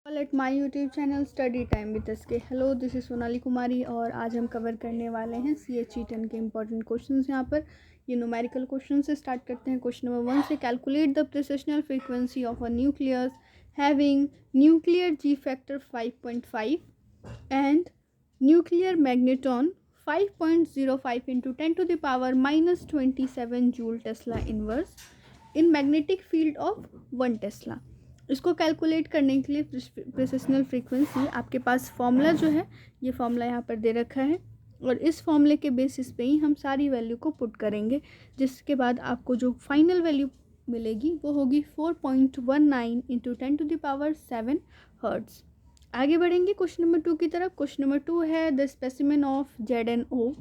Eight my YouTube channel study time with SK. Hello, this is Sonali Kumari और आज हम cover करने वाले हैं CHE 10 के इंपॉर्टेंट क्वेश्चंस। यहाँ पर ये न्यूमेरिकल क्वेश्चन से स्टार्ट करते हैं। क्वेश्चन नंबर 1 से, calculate the precessional frequency of a nucleus having nuclear g factor 5.5 and nuclear magneton 5.05 इंटू 10⁻⁻27 joule tesla inverse in magnetic field of 1 tesla. इसको कैलकुलेट करने के लिए प्रेसिशनल फ्रीक्वेंसी, आपके पास फॉर्मूला जो है, ये फॉर्मूला यहाँ पर दे रखा है और इस फॉर्मूले के बेसिस पे ही हम सारी वैल्यू को पुट करेंगे, जिसके बाद आपको जो फाइनल वैल्यू मिलेगी वो होगी 4.19 इंटू 10⁻7 हर्ट्ज। आगे बढ़ेंगे क्वेश्चन नंबर 2 की तरफ। क्वेश्चन नंबर 2 है, the specimen of ZNO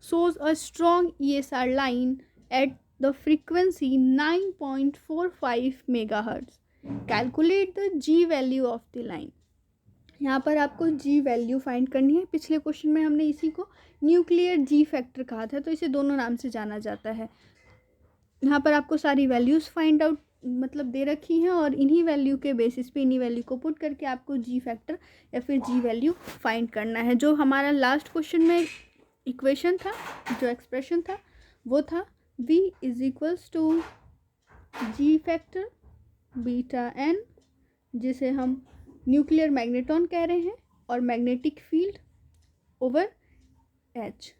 shows a strong ESR line at the frequency 9.45 megahertz. Calculate the G value of the line. यहाँ पर आपको जी वैल्यू फाइंड करनी है। पिछले क्वेश्चन में हमने इसी को न्यूक्लियर जी फैक्टर कहा था, तो इसे दोनों नाम से जाना जाता है। यहाँ पर आपको सारी वैल्यूज़ फाइंड आउट दे रखी हैं और इन्हीं वैल्यू के बेसिस पे, इन्हीं वैल्यू को पुट करके आपको जी फैक्टर या फिर जी वैल्यू फाइंड करना है। जो हमारा लास्ट क्वेश्चन में इक्वेशन था, जो एक्सप्रेशन था, वो था V is equals to G factor beta N, जिसे हम न्यूक्लियर मैग्नेटॉन कह रहे हैं, और मैग्नेटिक फील्ड ओवर एच,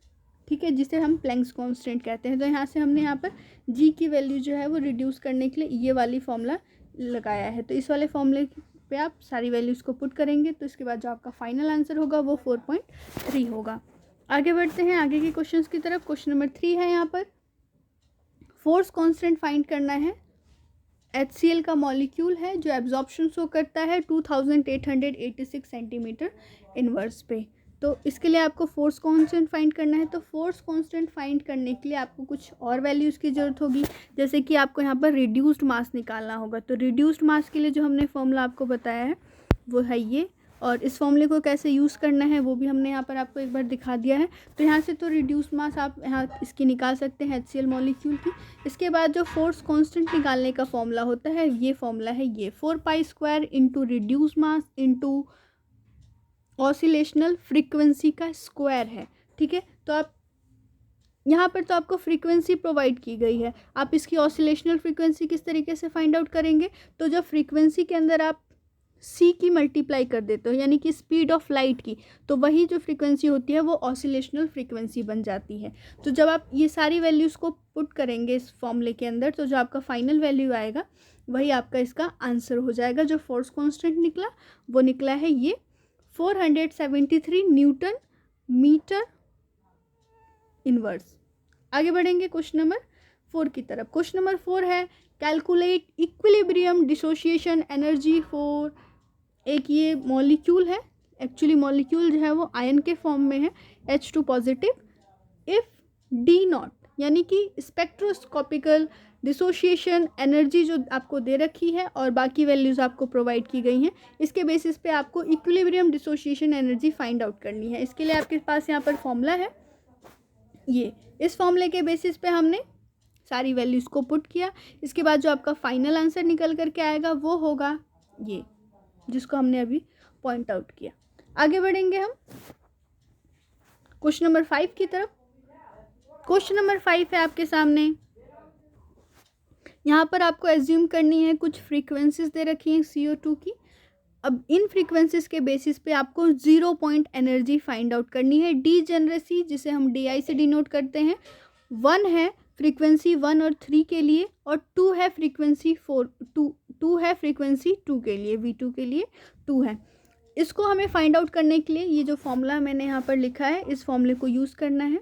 ठीक है, जिसे हम प्लैंक्स कांस्टेंट कहते हैं। तो यहाँ से हमने यहाँ पर जी की वैल्यू जो है वो रिड्यूस करने के लिए ये वाली फॉर्मूला लगाया है। तो इस वाले फॉर्मूले पे आप सारी वैल्यूज़ को पुट करेंगे, तो इसके बाद जो आपका फाइनल आंसर होगा वो 4.3 होगा। आगे बढ़ते हैं आगे के क्वेश्चंस की तरफ। क्वेश्चन नंबर 3 है, यहाँ पर फोर्स कांस्टेंट फाइंड करना है। HCl का मॉलिक्यूल है जो एब्जॉर्प्शन शो करता है 2886 सेंटीमीटर इनवर्स पे। तो इसके लिए आपको फोर्स कांस्टेंट फाइंड करना है। तो फोर्स कांस्टेंट फाइंड करने के लिए आपको कुछ और वैल्यूज़ की ज़रूरत होगी, जैसे कि आपको यहाँ पर रिड्यूस्ड मास निकालना होगा। तो रिड्यूस्ड मास के लिए जो हमने फॉर्मूला आपको बताया है वो है ये, और इस फॉर्मूले को कैसे यूज़ करना है वो भी हमने यहाँ पर आपको एक बार दिखा दिया है। तो यहाँ से तो रिड्यूस मास आप यहाँ इसकी निकाल सकते हैं HCl मॉलिक्यूल की। इसके बाद जो फोर्स कांस्टेंट निकालने का फॉर्मूला होता है, ये फॉर्मूला है ये 4π² into reduce mass into oscillational frequency का स्क्वायर है, ठीक है। तो आप यहाँ पर तो आपको फ्रीक्वेंसी प्रोवाइड की गई है, आप इसकी ऑसिलेशनल फ्रीक्वेंसी किस तरीके से फाइंड आउट करेंगे। तो जब फ्रीक्वेंसी के अंदर आप C की मल्टीप्लाई कर देते हो, यानी कि स्पीड ऑफ लाइट की, तो वही जो फ्रीक्वेंसी होती है वो ऑसिलेशनल फ्रीक्वेंसी बन जाती है। तो जब आप ये सारी वैल्यूज़ को पुट करेंगे इस फॉर्मूले के अंदर, तो जो आपका फाइनल वैल्यू आएगा वही आपका इसका आंसर हो जाएगा। जो फोर्स कांस्टेंट निकला वो निकला है ये 473 न्यूटन मीटर इनवर्स। आगे बढ़ेंगे क्वेश्चन नंबर 4 की तरफ। क्वेश्चन नंबर 4 है, calculate equilibrium dissociation energy for, एक ये मॉलिक्यूल है, एक्चुअली मॉलिक्यूल जो है वो आयन के फॉर्म में है, H2 पॉजिटिव, इफ़ D0 यानी कि स्पेक्ट्रोस्कोपिकल डिसोसिएशन एनर्जी जो आपको दे रखी है और बाकी वैल्यूज़ आपको प्रोवाइड की गई हैं, इसके बेसिस पे आपको equilibrium dissociation energy find out करनी है। इसके लिए आपके पास यहाँ पर फॉर्मूला है ये, इस फॉर्मूले के बेसिस पे हमने सारी वैल्यूज़ को पुट किया। इसके बाद जो आपका फाइनल आंसर निकल करके आएगा वो होगा ये, जिसको हमने अभी पॉइंट आउट किया। आगे बढ़ेंगे हम क्वेश्चन नंबर 5 की तरफ। क्वेश्चन नंबर 5 है आपके सामने, यहाँ पर आपको एज्यूम करनी है, कुछ फ्रीक्वेंसीज दे रखी हैं CO2 की। अब इन फ्रीक्वेंसीज के बेसिस पे आपको 0 पॉइंट एनर्जी फाइंड आउट करनी है। डीजेनरेसी, जिसे हम DI से डिनोट करते हैं, 1 है फ्रीक्वेंसी 1 और 3 के लिए, और 2 है फ्रीक्वेंसी 2 है फ्रीक्वेंसी 2 के लिए, V2 के लिए 2 है। इसको हमें फाइंड आउट करने के लिए ये जो फॉर्मूला मैंने यहाँ पर लिखा है, इस फॉर्मूले को यूज़ करना है।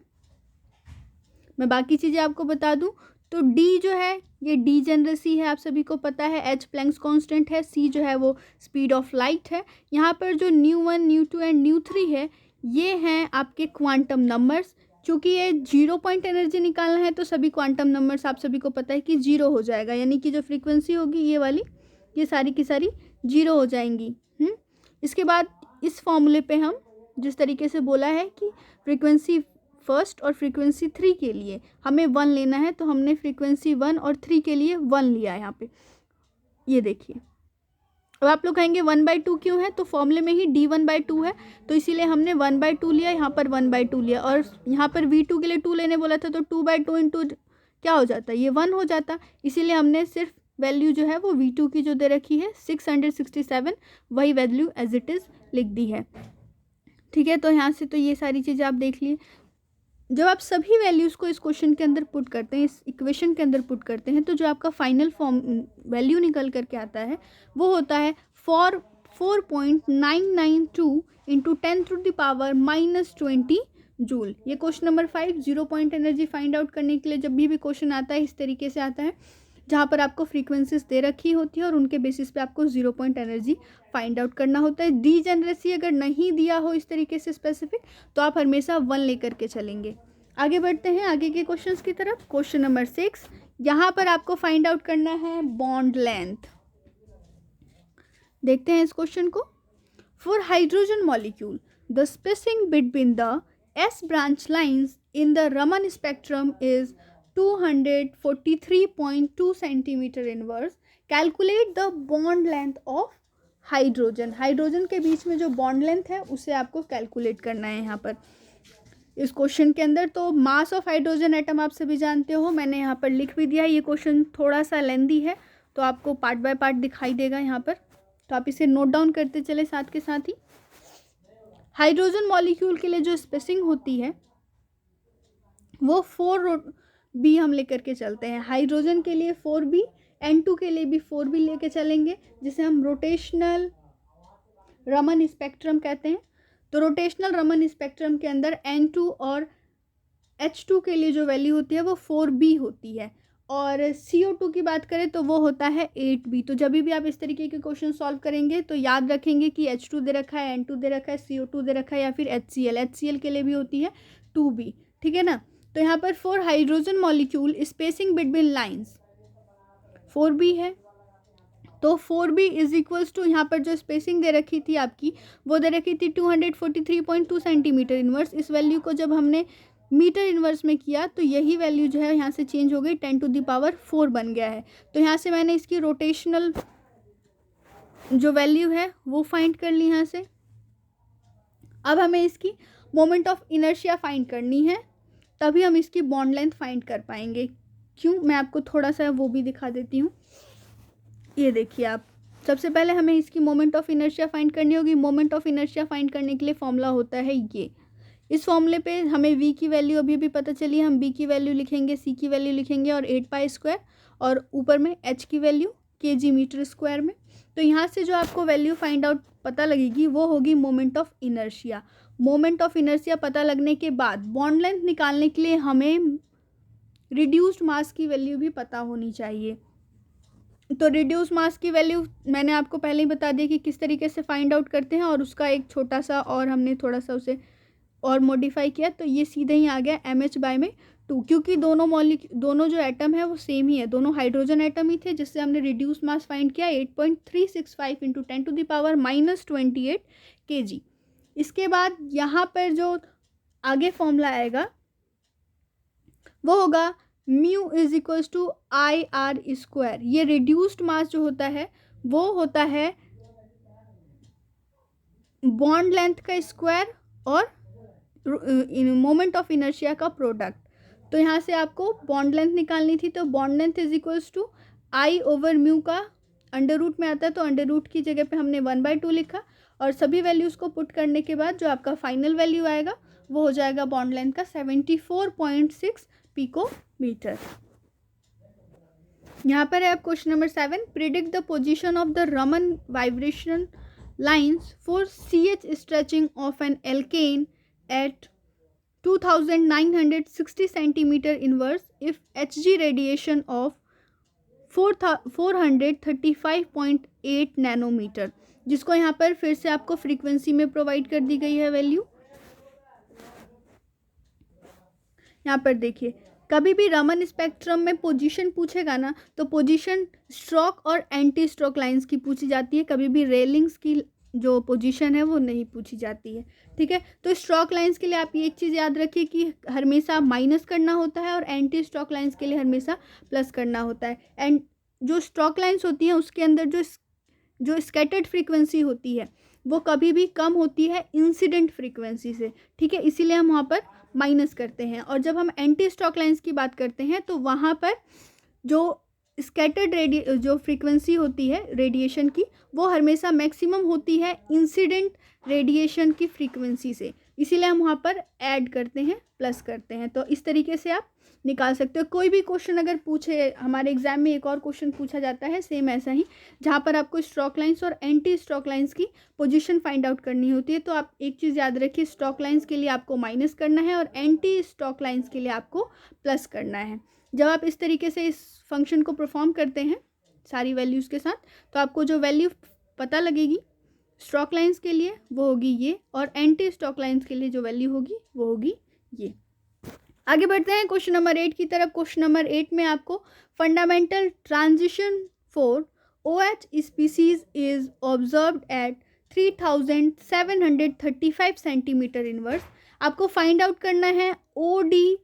मैं बाकी चीज़ें आपको बता दूँ तो D जो है ये डीजेनरेसी है, आप सभी को पता है। H प्लैंक्स कांस्टेंट है, C जो है वो स्पीड ऑफ लाइट है। यहाँ पर जो ν1 ν2 एंड ν3 है, ये हैं आपके क्वांटम नंबर्स। चूँकि ये 0 पॉइंट एनर्जी निकालना है तो सभी क्वांटम नंबर्स आप सभी को पता है कि 0 हो जाएगा, यानी कि जो फ्रीक्वेंसी होगी ये वाली, ये सारी की सारी 0 हो जाएंगी। इसके बाद इस फॉर्मूले पे हम जिस तरीके से बोला है कि फ्रीक्वेंसी 1 और फ्रीक्वेंसी 3 के लिए हमें 1 लेना है, तो हमने फ्रीक्वेंसी 1 और 3 के लिए 1 लिया है यहाँ पे, ये देखिए। अब आप लोग कहेंगे 1/2 क्यों है, तो फॉर्मूले में ही d1/2 है, तो इसीलिए हमने 1/2 लिया, यहाँ पर 1/2 लिया, और यहाँ पर v2 के लिए 2 लेने बोला था, तो 2/2 इंटू क्या हो जाता है, ये 1 हो जाता, इसीलिए हमने सिर्फ वैल्यू जो है वो v2 की जो दे रखी है 667, वही वैल्यू एज इट इज़ लिख दी है। ठीक है, तो यहाँ से तो ये सारी चीज़ें आप देख लिए। जब आप सभी वैल्यूज़ को इस क्वेश्चन के अंदर पुट करते हैं, इस इक्वेशन के अंदर पुट करते हैं, तो जो आपका फाइनल फॉर्म वैल्यू निकल करके आता है वो होता है 4.992 इंटू 10⁻⁻20 जूल। ये question number 5, 0 point energy find out करने के लिए जब भी क्वेश्चन आता है इस तरीके से आता है, जहाँ पर आपको फ्रीक्वेंसीज दे रखी होती है और उनके बेसिस पे आपको 0 पॉइंट एनर्जी फाइंड आउट करना होता है। डीजेनरेसी अगर नहीं दिया हो इस तरीके से स्पेसिफिक, तो आप हमेशा 1 लेकर के चलेंगे। आगे बढ़ते हैं आगे के क्वेश्चंस की तरफ। क्वेश्चन नंबर 6, यहाँ पर आपको फाइंड आउट करना है बॉन्ड लेंथ। देखते हैं इस क्वेश्चन को। For hydrogen molecule the spacing between the s branch lines in the Raman spectrum is 243.2 centimeter inverse. Calculate the bond length of hydrogen. Hydrogen के बीच में जो बॉन्ड लेंथ है उसे आपको कैलकुलेट करना है यहाँ पर इस क्वेश्चन के अंदर। तो मास ऑफ हाइड्रोजन एटम आप सभी जानते हो, मैंने यहाँ पर लिख भी दिया। ये क्वेश्चन थोड़ा सा लेंदी है तो आपको पार्ट बाय पार्ट दिखाई देगा यहाँ पर, तो आप इसे नोट डाउन करते चले साथ के साथ ही। हाइड्रोजन मॉलिक्यूल के लिए जो स्पेसिंग होती है वो 4b हम लेकर के चलते हैं। हाइड्रोजन के लिए 4b, N2 के लिए भी 4b लेके चलेंगे, जिसे हम रोटेशनल रमन स्पेक्ट्रम कहते हैं। तो रोटेशनल रमन स्पेक्ट्रम के अंदर N2 और H2 के लिए जो वैल्यू होती है वो 4b होती है, और CO2 की बात करें तो वो होता है 8b। तो जब भी आप इस तरीके के क्वेश्चन सॉल्व करेंगे तो याद रखेंगे कि H2 दे रखा है, N2 दे रखा है, CO2 दे रखा है, या फिर HCl के लिए भी होती है 2b। ठीक है ना। तो यहाँ पर for hydrogen molecule spacing between lines 4b है, तो 4b इज इक्वल्स टू, यहाँ पर जो स्पेसिंग दे रखी थी आपकी वो दे रखी थी 243.2 सेंटीमीटर इनवर्स। इस वैल्यू को जब हमने मीटर इनवर्स में किया तो यही वैल्यू जो है यहाँ से चेंज हो गई, 10⁴ बन गया है। तो यहाँ से मैंने इसकी रोटेशनल जो वैल्यू है वो फाइंड कर ली यहाँ से। अब हमें इसकी मोमेंट ऑफ इनर्शिया फाइंड करनी है, तभी हम इसकी बॉन्ड लेंथ फाइंड कर पाएंगे। क्यों, मैं आपको थोड़ा सा वो भी दिखा देती हूँ। ये देखिए आप, सबसे पहले हमें इसकी मोमेंट ऑफ इनर्शिया फाइंड करनी होगी। मोमेंट ऑफ इनर्शिया फाइंड करने के लिए फॉर्मूला होता है ये। इस फॉर्मूले पे हमें v की वैल्यू अभी भी पता चली है, हम b की वैल्यू लिखेंगे, c की वैल्यू लिखेंगे और 8π² और ऊपर में h की वैल्यू kg मीटर स्क्वायर में। तो यहाँ से जो आपको वैल्यू फाइंड आउट पता लगेगी वो होगी moment of inertia. Moment of inertia पता लगने के बाद बॉन्ड लेंथ निकालने के लिए हमें रिड्यूस्ड मास की वैल्यू भी पता होनी चाहिए। तो रिड्यूस मास की वैल्यू मैंने आपको पहले ही बता दिया कि किस तरीके से फाइंड आउट करते हैं, और उसका एक छोटा सा और हमने थोड़ा सा उसे और मॉडिफाई किया, तो ये सीधे ही आ गया mh/2, क्योंकि दोनों जो एटम है वो सेम ही है, दोनों हाइड्रोजन एटम ही थे, जिससे हमने रिड्यूस मास फाइंड किया 8.365 इंटू 10⁻⁻28 kg। इसके बाद यहाँ पर जो आगे फॉर्मूला आएगा वो होगा mu is equals to IR²। ये रिड्यूस्ड मास जो होता है वो होता है बॉन्ड लेंथ का स्क्वायर और मोमेंट ऑफ इनर्शिया का प्रोडक्ट। तो यहाँ से आपको बॉन्ड लेंथ निकालनी थी, तो bond length is equals to I/μ का अंडर रूट में आता है, तो अंडर रूट की जगह पे हमने 1/2 लिखा, और सभी वैल्यूज़ को पुट करने के बाद जो आपका फाइनल वैल्यू आएगा वो हो जाएगा बॉन्ड लेंथ का 74.6 पिकोमीटर। यहाँ पर है आप question number 7, predict the position of the Raman vibration lines for CH stretching of an alkene at 2960 centimeter inverse if Hg radiation of 435.8 nanometre, जिसको यहाँ पर फिर से आपको फ्रीक्वेंसी में प्रोवाइड कर दी गई है वैल्यू। यहाँ पर देखिए, कभी भी रमन स्पेक्ट्रम में पोजीशन पूछेगा ना तो पोजीशन स्ट्रोक और एंटी स्ट्रोक लाइंस की पूछी जाती है, कभी भी रेलिंग्स की जो पोजीशन है वो नहीं पूछी जाती है। ठीक है, तो स्ट्रोक लाइंस के लिए आप ये एक चीज़ याद रखिए कि हमेशा माइनस करना होता है और एंटी स्ट्रोक लाइंस के लिए हमेशा प्लस करना होता है। एंड जो स्ट्रोक लाइंस होती हैं उसके अंदर जो जो स्कैटर्ड फ्रीक्वेंसी होती है वो कभी भी कम होती है इंसिडेंट फ्रीक्वेंसी से, ठीक है, इसीलिए हम वहाँ पर माइनस करते हैं। और जब हम एंटी स्टॉक लाइन्स की बात करते हैं तो वहाँ पर जो स्कैटर्ड जो फ्रीक्वेंसी होती है रेडिएशन की वो हमेशा मैक्सिमम होती है इंसिडेंट रेडिएशन की फ्रीक्वेंसी से, इसीलिए हम वहाँ पर ऐड करते हैं, प्लस करते हैं। तो इस तरीके से आप निकाल सकते हो। कोई भी क्वेश्चन अगर पूछे, हमारे एग्जाम में एक और क्वेश्चन पूछा जाता है सेम ऐसा ही, जहाँ पर आपको स्टॉक लाइन्स और एंटी स्टॉक लाइन्स की पोजीशन फाइंड आउट करनी होती है। तो आप एक चीज़ याद रखिए, स्टॉक लाइन्स के लिए आपको माइनस करना है और एंटी स्टॉक लाइन्स के लिए आपको प्लस करना है। जब आप इस तरीके से इस फंक्शन को परफॉर्म करते हैं सारी वैल्यूज़ के साथ, तो आपको जो वैल्यू पता लगेगी स्टॉक लाइन्स के लिए वो होगी ये, और एंटी स्टॉक लाइन्स के लिए जो वैल्यू होगी वो होगी ये। आगे बढ़ते हैं क्वेश्चन नंबर 8 की तरफ। क्वेश्चन नंबर 8 में आपको fundamental transition for OH species is observed eight 3735 centimetre inverse. आपको फाइंड आउट करना है OD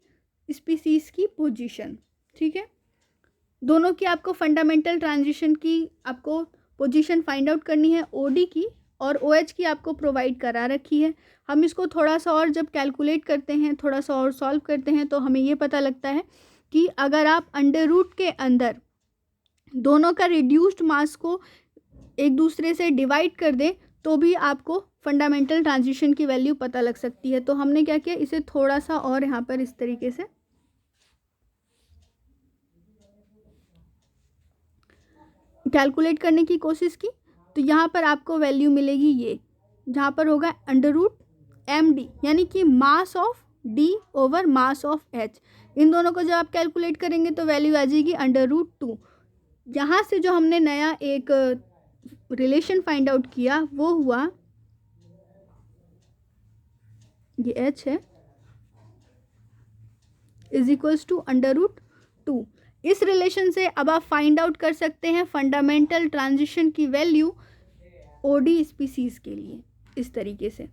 स्पीसीज की पोजीशन, ठीक है। दोनों की आपको फंडामेंटल ट्रांजिशन की आपको पोजीशन फाइंड आउट करनी है, OD की और OH की आपको प्रोवाइड करा रखी है। हम इसको थोड़ा सा और जब कैलकुलेट करते हैं, थोड़ा सा और सॉल्व करते हैं, तो हमें ये पता लगता है कि अगर आप अंडर रूट के अंदर दोनों का रिड्यूस्ड मास को एक दूसरे से डिवाइड कर दें तो भी आपको फंडामेंटल ट्रांजिशन की वैल्यू पता लग सकती है। तो हमने क्या किया, इसे थोड़ा सा और यहाँ पर इस तरीके से कैलकुलेट करने की कोशिश की। तो यहाँ पर आपको वैल्यू मिलेगी ये, जहाँ पर होगा अंडर रूट MD, यानी कि mass of D over mass of H। इन दोनों को जब आप कैलकुलेट करेंगे तो वैल्यू आ जाएगी अंडर रूट 2। यहाँ से जो हमने नया एक रिलेशन फाइंड आउट किया वो हुआ, ये H है, is equals to under root 2। इस रिलेशन से अब आप फाइंड आउट कर सकते हैं फंडामेंटल ट्रांजिशन की वैल्यू OD स्पीसीज के लिए, इस तरीके से।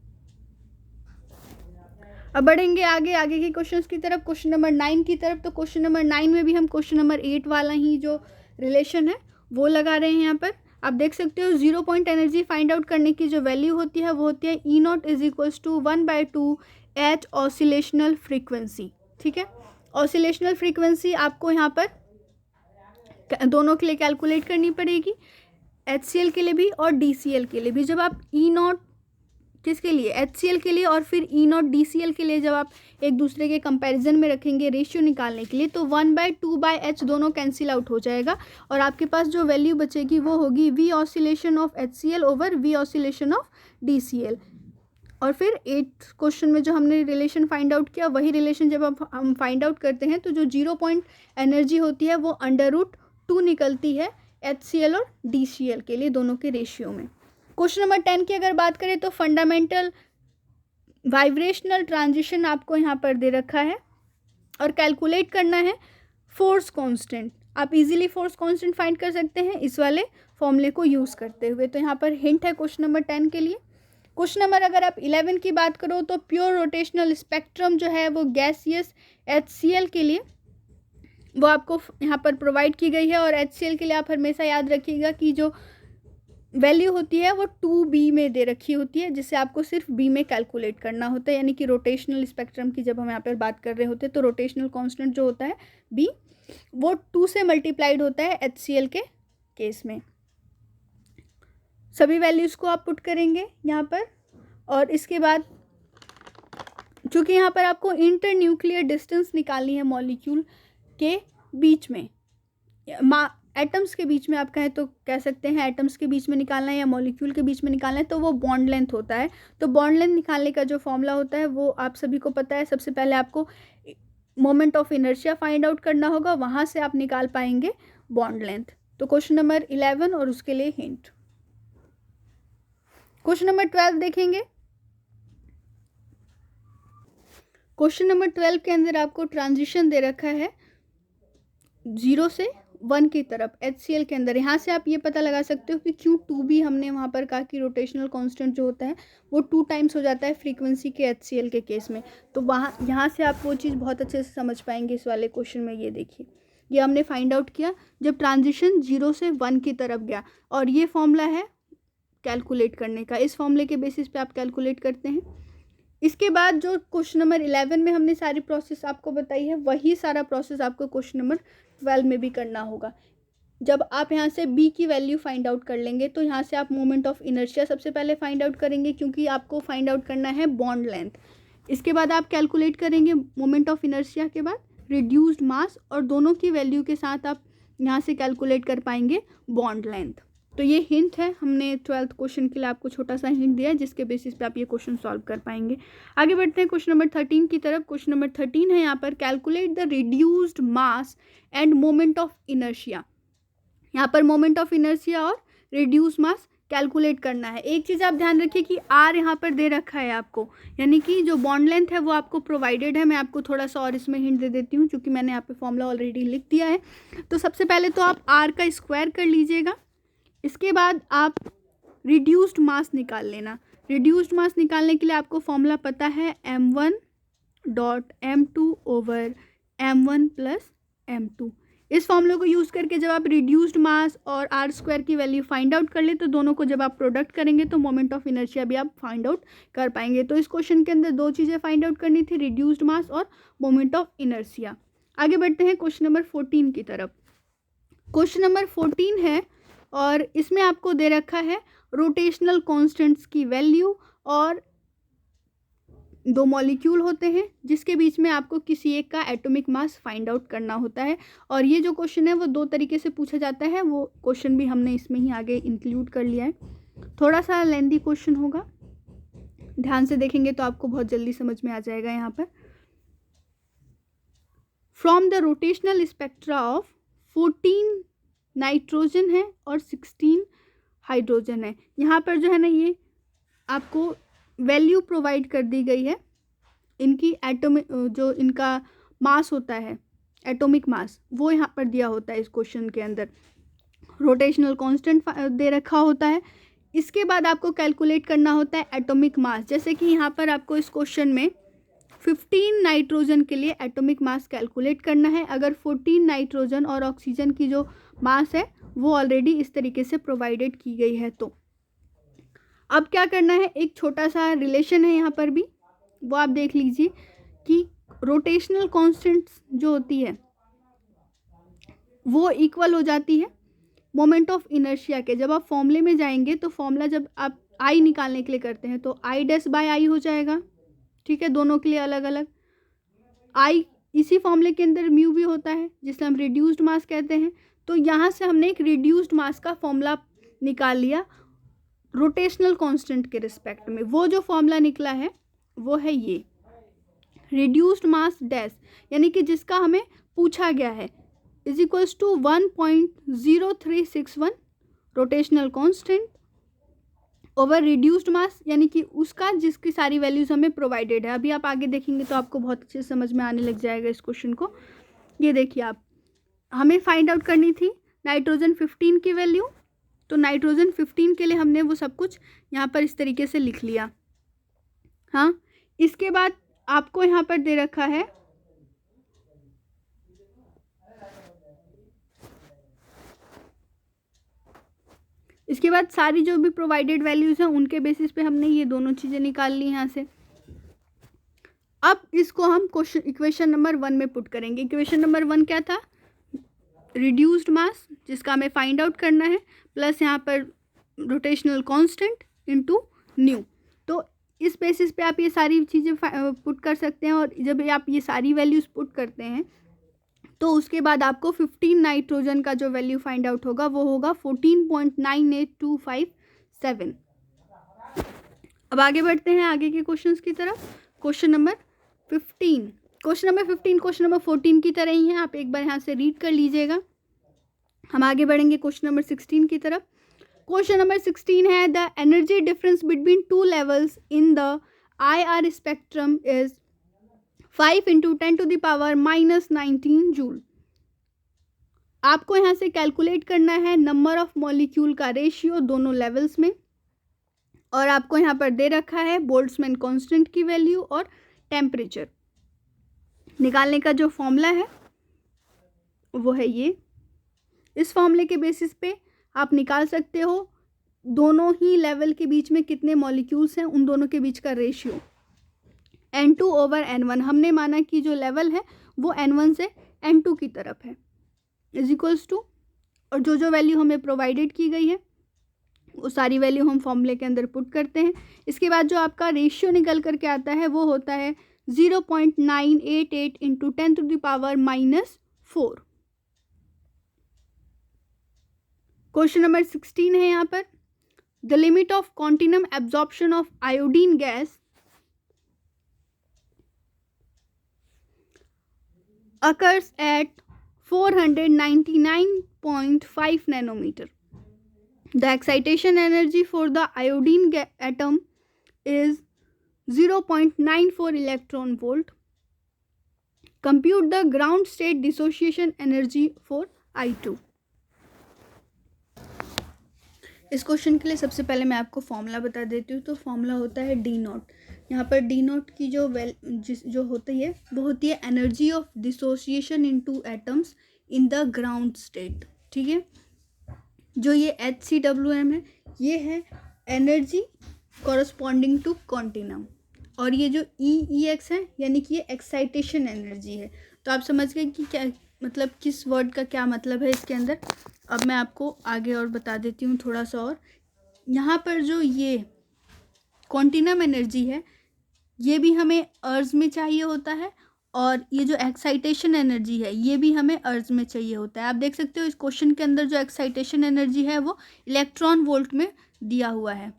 अब बढ़ेंगे आगे के क्वेश्चंस की तरफ, क्वेश्चन नंबर 9 की तरफ। तो क्वेश्चन नंबर 9 में भी हम क्वेश्चन नंबर 8 वाला ही जो रिलेशन है वो लगा रहे हैं। यहाँ पर आप देख सकते हो 0 पॉइंट एनर्जी फाइंड आउट करने की जो वैल्यू होती है वो होती है E0 is equals to 1/2 H oscillational frequency, ठीक है। ऑसिलेशनल फ्रीक्वेंसी आपको यहाँ पर दोनों के लिए कैलकुलेट करनी पड़ेगी, HCl के लिए भी और DCl के लिए भी। जब आप E0 किसके लिए, HCl के लिए, और फिर E0 DCl के लिए जब आप एक दूसरे के कंपैरिजन में रखेंगे रेशियो निकालने के लिए, तो 1/2/H दोनों कैंसिल आउट हो जाएगा और आपके पास जो वैल्यू बचेगी वो होगी V oscillation of HCl over V oscillation of DCl। और फिर 8th क्वेश्चन में जो हमने रिलेशन फाइंड आउट किया वही रिलेशन जब हम फाइंड आउट करते हैं तो जो 0 पॉइंट एनर्जी होती है वो अंडर रूट 2 निकलती है HCl और DCl के लिए, दोनों के रेशियो में। क्वेश्चन नंबर 10 की अगर बात करें तो फंडामेंटल वाइब्रेशनल ट्रांजिशन आपको यहाँ पर दे रखा है और कैलकुलेट करना है फोर्स कांस्टेंट। आप इजीली फोर्स कांस्टेंट फाइंड कर सकते हैं इस वाले फॉर्मूले को यूज़ करते हुए। तो यहाँ पर हिंट है क्वेश्चन नंबर 10 के लिए। क्वेश्चन नंबर अगर आप 11 की बात करो तो प्योर रोटेशनल स्पेक्ट्रम जो है वो गैसियस HCl के लिए वो आपको यहाँ पर प्रोवाइड की गई है, और HCl के लिए आप हमेशा याद रखिएगा कि जो वैल्यू होती है वो 2B में दे रखी होती है, जिससे आपको सिर्फ B में कैलकुलेट करना होता है। यानी कि रोटेशनल स्पेक्ट्रम की जब हम यहाँ पर बात कर रहे होते हैं तो रोटेशनल कांस्टेंट जो होता है B वो 2 से मल्टीप्लाइड होता है HCl के केस में। सभी वैल्यूज़ को आप पुट करेंगे यहाँ पर, और इसके बाद चूँकि यहाँ पर आपको इंटर न्यूक्लियर डिस्टेंस निकालनी है मॉलिक्यूल के बीच में, एटम्स के बीच में आप कहें तो कह सकते हैं एटम्स के बीच में निकालना है या मॉलिक्यूल के बीच में निकालना है, तो वो बॉन्ड लेंथ होता है। तो बॉन्ड लेंथ निकालने का जो फॉर्मूला होता है वो आप सभी को पता है। सबसे पहले आपको moment of inertia find out करना होगा, वहाँ से आप निकाल पाएंगे बॉन्ड लेंथ। तो क्वेश्चन नंबर 11 और उसके लिए हिंट। क्वेश्चन नंबर 12 देखेंगे। क्वेश्चन नंबर 12 के अंदर आपको ट्रांजिशन दे रखा है 0 से 1 की तरफ HCl के अंदर। यहाँ से आप ये पता लगा सकते हो कि क्यों 2B हमने वहाँ पर कहा कि रोटेशनल कांस्टेंट जो होता है वो 2 टाइम्स हो जाता है फ्रीक्वेंसी के HCl के केस में। तो वहाँ यहाँ से आप वो चीज़ बहुत अच्छे से समझ पाएंगे इस वाले क्वेश्चन में। ये देखिए ये हमने फाइंड आउट किया जब ट्रांजिशन 0 से 1 की तरफ गया, और ये फॉर्मूला है कैलकुलेट करने का। इस फॉर्मूले के बेसिस पे आप कैलकुलेट करते हैं। इसके बाद जो क्वेश्चन नंबर 11 में हमने सारी प्रोसेस आपको बताई है, वही सारा प्रोसेस आपको क्वेश्चन नंबर 12 में भी करना होगा। जब आप यहाँ से b की वैल्यू फाइंड आउट कर लेंगे तो यहाँ से आप मोमेंट ऑफ इनर्शिया सबसे पहले फाइंड आउट करेंगे, क्योंकि आपको फाइंड आउट करना है बॉन्ड लेंथ। इसके बाद आप कैलकुलेट करेंगे मोमेंट ऑफ इनर्शिया के बाद रिड्यूस्ड मास, और दोनों की वैल्यू के साथ आप यहाँ से कैलकुलेट कर पाएंगे बॉन्ड लेंथ। तो ये हिंट है, हमने 12th क्वेश्चन के लिए आपको छोटा सा हिंट दिया है जिसके बेसिस पे आप ये क्वेश्चन सॉल्व कर पाएंगे। आगे बढ़ते हैं क्वेश्चन नंबर 13 की तरफ। क्वेश्चन नंबर 13 है यहाँ पर calculate the reduced mass end moment of inertia. यहाँ पर मोमेंट ऑफ इनर्शिया और रिड्यूस मास कैलकुलेट करना है। एक चीज़ आप ध्यान रखिए कि आर यहाँ पर दे रखा है आपको, यानी कि जो बॉन्ड लेंथ है वो आपको प्रोवाइडेड है। मैं आपको थोड़ा सा और इसमें हिंट दे देती हूँ, क्योंकि मैंने यहाँ पे फॉर्मूला ऑलरेडी लिख दिया है। तो सबसे पहले तो आप आर का स्क्वायर कर लीजिएगा, इसके बाद आप रिड्यूस्ड मास निकाल लेना। रिड्यूस्ड मास निकालने के लिए आपको फॉर्मूला पता है m1.m2/m1 + m2। इस फॉर्मूले को यूज़ करके जब आप रिड्यूस्ड मास और आर स्क्वायर की वैल्यू फाइंड आउट कर ले तो दोनों को जब आप प्रोडक्ट करेंगे तो मोमेंट ऑफ इनर्शिया भी आप फाइंड आउट कर पाएंगे। तो इस क्वेश्चन के अंदर दो चीज़ें फाइंड आउट करनी थी, रिड्यूस्ड मास और मोमेंट ऑफ इनर्शिया। आगे बढ़ते हैं क्वेश्चन नंबर 14 की तरफ। क्वेश्चन नंबर 14 है और इसमें आपको दे रखा है रोटेशनल कॉन्स्टेंट्स की वैल्यू, और दो मॉलिक्यूल होते हैं जिसके बीच में आपको किसी एक का एटॉमिक मास फाइंड आउट करना होता है। और ये जो क्वेश्चन है वो दो तरीके से पूछा जाता है, वो क्वेश्चन भी हमने इसमें ही आगे इंक्लूड कर लिया है। थोड़ा सा लेंदी क्वेश्चन होगा, ध्यान से देखेंगे तो आपको बहुत जल्दी समझ में आ जाएगा। यहाँ पर from the rotational spectra of 14 nitrogen है और 16 हाइड्रोजन है। यहाँ पर जो है ना ये आपको वैल्यू प्रोवाइड कर दी गई है इनकी एटॉमिक, जो इनका मास होता है एटॉमिक मास, वो यहाँ पर दिया होता है इस क्वेश्चन के अंदर। रोटेशनल कांस्टेंट दे रखा होता है। इसके बाद आपको कैलकुलेट करना होता है एटॉमिक मास। जैसे कि यहाँ पर आपको इस क्वेश्चन में 15 नाइट्रोजन के लिए एटॉमिक मास कैलकुलेट करना है। अगर 14 नाइट्रोजन और ऑक्सीजन की जो मास है वो ऑलरेडी इस तरीके से प्रोवाइडेड की गई है। तो अब क्या करना है, एक छोटा सा रिलेशन है यहाँ पर भी, वो आप देख लीजिए कि रोटेशनल कांस्टेंट्स जो होती है वो इक्वल हो जाती है मोमेंट ऑफ इनर्शिया के। जब आप फॉर्मूले में जाएंगे तो फॉर्मूला जब आप आई निकालने के लिए करते हैं तो I'/I हो जाएगा, ठीक है, दोनों के लिए अलग अलग। आई इसी फॉर्मूले के अंदर म्यू भी होता है जिसे हम रिड्यूस्ड मास कहते हैं। तो यहाँ से हमने एक रिड्यूस्ड मास का फॉर्मूला निकाल लिया रोटेशनल कांस्टेंट के रिस्पेक्ट में। वो जो फॉर्मूला निकला है वो है ये रिड्यूस्ड मास डैश, यानी कि जिसका हमें पूछा गया है, is equals to 1.0361 rotational constant over reduced mass, यानी कि उसका जिसकी सारी वैल्यूज हमें प्रोवाइडेड है। अभी आप आगे देखेंगे तो आपको बहुत अच्छे से समझ में आने लग जाएगा इस क्वेश्चन को। ये देखिए, आप हमें फाइंड आउट करनी थी नाइट्रोजन 15 की वैल्यू, तो नाइट्रोजन 15 के लिए हमने वो सब कुछ यहाँ पर इस तरीके से लिख लिया। हाँ, इसके बाद आपको यहाँ पर दे रखा है इसके बाद सारी जो भी प्रोवाइडेड वैल्यूज हैं उनके बेसिस पे हमने ये दोनों चीज़ें निकाल ली यहाँ से। अब इसको हम क्वेश्चन इक्वेशन नंबर 1 में पुट करेंगे। इक्वेशन नंबर 1 क्या था, रिड्यूस्ड मास जिसका हमें फाइंड आउट करना है, प्लस यहाँ पर रोटेशनल कांस्टेंट इनटू न्यू। तो इस बेसिस पे आप ये सारी चीज़ें पुट कर सकते हैं, और जब आप ये सारी वैल्यूज़ पुट करते हैं तो उसके बाद आपको 15 नाइट्रोजन का जो वैल्यू फाइंड आउट होगा वो होगा 14.98257। अब आगे बढ़ते हैं आगे के क्वेश्चंस की तरफ। क्वेश्चन नंबर 15, क्वेश्चन नंबर 14 की तरह ही है, आप एक बार यहाँ से रीड कर लीजिएगा। हम आगे बढ़ेंगे क्वेश्चन नंबर 16 की तरफ। क्वेश्चन नंबर 16 है the energy difference between two levels in the IR spectrum is 5 × 10⁻⁻19 joule. आपको यहाँ से कैलकुलेट करना है नंबर ऑफ मॉलिक्यूल का रेशियो दोनों लेवल्स में, और आपको यहाँ पर दे रखा है बोल्ट्जमैन कांस्टेंट की वैल्यू और टेम्परेचर। निकालने का जो फॉर्मूला है वो है ये। इस फॉर्मूले के बेसिस पे आप निकाल सकते हो दोनों ही लेवल के बीच में कितने मॉलिक्यूल्स हैं, उन दोनों के बीच का रेशियो। N2/N1 हमने माना कि जो लेवल है वो N1 से N2 की तरफ है, इज इक्वल्स टू, और जो जो वैल्यू हमें प्रोवाइडेड की गई है वो सारी वैल्यू हम फॉर्मूले के अंदर पुट करते हैं। इसके बाद जो आपका रेशियो निकल करके आता है वो होता है 0.988 इंटू 10⁻⁻4। क्वेश्चन नंबर 16 है यहाँ पर, the limit of continuum absorption of iodine gas occurs at 499.5 nanometer. The excitation energy for the iodine atom is 0.94 electron volt. Compute the ground state dissociation energy for I2. इस question के लिए सबसे पहले मैं आपको फॉर्मूला बता देती हूँ। तो फॉर्मूला होता है डी नॉट। यहाँ पर डी नॉट की जो होती है वो होती है energy of dissociation into atoms in the ground state. ठीक है, जो ये HCWM है ये है एनर्जी कॉरस्पॉन्डिंग टू कॉन्टिनम, और ये जो EEX है यानी कि ये एक्साइटेशन एनर्जी है। तो आप समझ गए कि क्या मतलब, किस वर्ड का क्या मतलब है इसके अंदर। अब मैं आपको आगे और बता देती हूँ थोड़ा सा और। यहाँ पर जो ये क्वांटिनम एनर्जी है ये भी हमें अर्ज में चाहिए होता है, और ये जो एक्साइटेशन एनर्जी है ये भी हमें अर्ज में चाहिए होता है। आप देख सकते हो इस क्वेश्चन के अंदर जो एक्साइटेशन एनर्जी है वो इलेक्ट्रॉन वोल्ट में दिया हुआ है,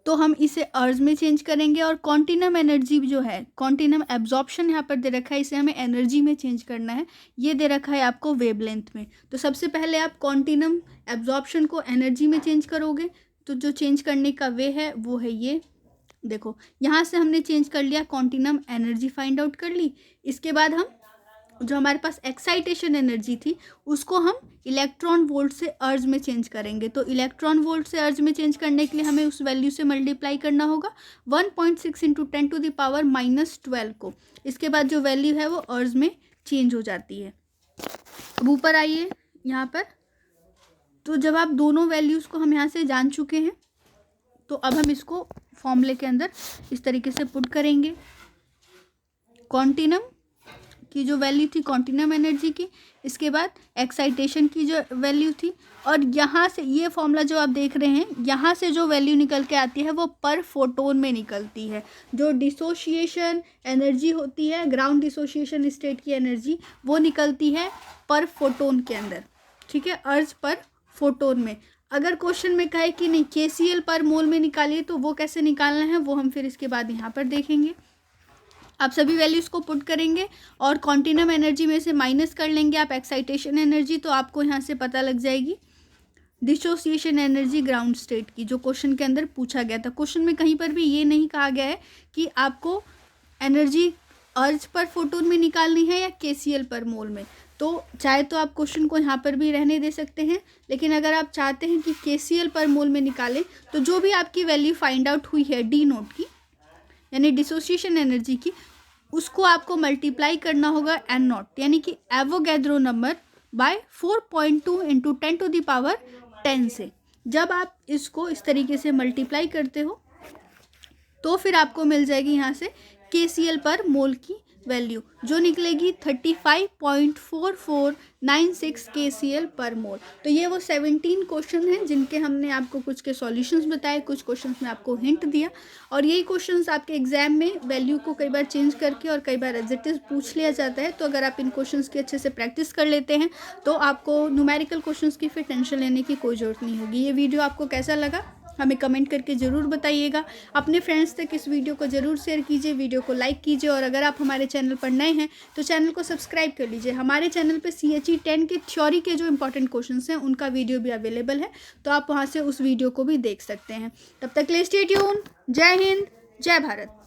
तो हम इसे अर्ज में चेंज करेंगे। और कॉन्टिनम एनर्जी जो है, कॉन्टिनम एब्जॉर्प्शन यहाँ पर दे रखा है, इसे हमें एनर्जी में चेंज करना है। ये दे रखा है आपको वेवलेंथ में। तो सबसे पहले आप कॉन्टिनम एब्जॉर्प्शन को एनर्जी में चेंज करोगे, तो जो चेंज करने का वे है वो है ये। देखो यहाँ से हमने चेंज कर लिया, कॉन्टिनम एनर्जी फाइंड आउट कर ली। इसके बाद हम जो हमारे पास एक्साइटेशन एनर्जी थी उसको हम इलेक्ट्रॉन वोल्ट से अर्ज में चेंज करेंगे। तो इलेक्ट्रॉन वोल्ट से अर्ज में चेंज करने के लिए हमें उस वैल्यू से मल्टीप्लाई करना होगा 1.6 इंटू 10⁻⁻12 को। इसके बाद जो वैल्यू है वो अर्ज में चेंज हो जाती है। अब ऊपर आइए यहाँ पर, तो जब आप दोनों वैल्यूज़ को हम यहाँ से जान चुके हैं तो अब हम इसको फॉर्मूले के अंदर इस तरीके से पुट करेंगे। कॉन्टिनम की जो वैल्यू थी कॉन्टिनम एनर्जी की, इसके बाद एक्साइटेशन की जो वैल्यू थी, और यहाँ से ये फॉर्मूला जो आप देख रहे हैं यहाँ से जो वैल्यू निकल के आती है वो पर फोटोन में निकलती है। जो डिसोशिएशन एनर्जी होती है, ग्राउंड डिसोशिएशन स्टेट की एनर्जी, वो निकलती है पर फोटोन के अंदर। ठीक है, अर्ज पर फोटोन में। अगर क्वेश्चन में कहे कि नहीं KCl पर मोल में निकालिए तो वो कैसे निकालना है वो हम फिर इसके बाद यहाँ पर देखेंगे। आप सभी वैल्यूज़ को पुट करेंगे और कॉन्टिनम एनर्जी में से माइनस कर लेंगे आप एक्साइटेशन एनर्जी, तो आपको यहाँ से पता लग जाएगी डिसोसिएशन एनर्जी ग्राउंड स्टेट की, जो क्वेश्चन के अंदर पूछा गया था। क्वेश्चन में कहीं पर भी ये नहीं कहा गया है कि आपको एनर्जी अर्ज पर फोटोन में निकालनी है या KCl पर मोल में। तो चाहे तो आप क्वेश्चन को यहाँ पर भी रहने दे सकते हैं, लेकिन अगर आप चाहते हैं कि KCl पर मोल में निकालें तो जो भी आपकी वैल्यू फाइंड आउट हुई है डी नोट की यानी डिसोसिएशन एनर्जी की, उसको आपको मल्टीप्लाई करना होगा N नॉट यानी कि एवोगैड्रो नंबर बाय 4.2 इंटू 10⁻10 से। जब आप इसको इस तरीके से मल्टीप्लाई करते हो तो फिर आपको मिल जाएगी यहाँ से KCl पर मोल की वैल्यू, जो निकलेगी 35.4496 KCl पर मोल। तो ये वो 17 क्वेश्चन हैं जिनके हमने आपको कुछ के सॉल्यूशंस बताए, कुछ क्वेश्चंस में आपको हिंट दिया, और यही क्वेश्चंस आपके एग्जाम में वैल्यू को कई बार चेंज करके और कई बार एज इट इज पूछ लिया जाता है। तो अगर आप इन क्वेश्चंस की अच्छे से प्रैक्टिस कर लेते हैं तो आपको न्यूमेरिकल क्वेश्चंस की फिर टेंशन लेने की कोई ज़रूरत नहीं होगी। ये वीडियो आपको कैसा लगा हमें कमेंट करके ज़रूर बताइएगा। अपने फ्रेंड्स तक इस वीडियो को ज़रूर शेयर कीजिए, वीडियो को लाइक कीजिए, और अगर आप हमारे चैनल पर नए हैं तो चैनल को सब्सक्राइब कर लीजिए। हमारे चैनल पे CHE 10 के थ्योरी के जो इंपॉर्टेंट क्वेश्चंस हैं उनका वीडियो भी अवेलेबल है, तो आप वहाँ से उस वीडियो को भी देख सकते हैं। तब तक के लिए स्टे ट्यून। जय हिंद, जय भारत।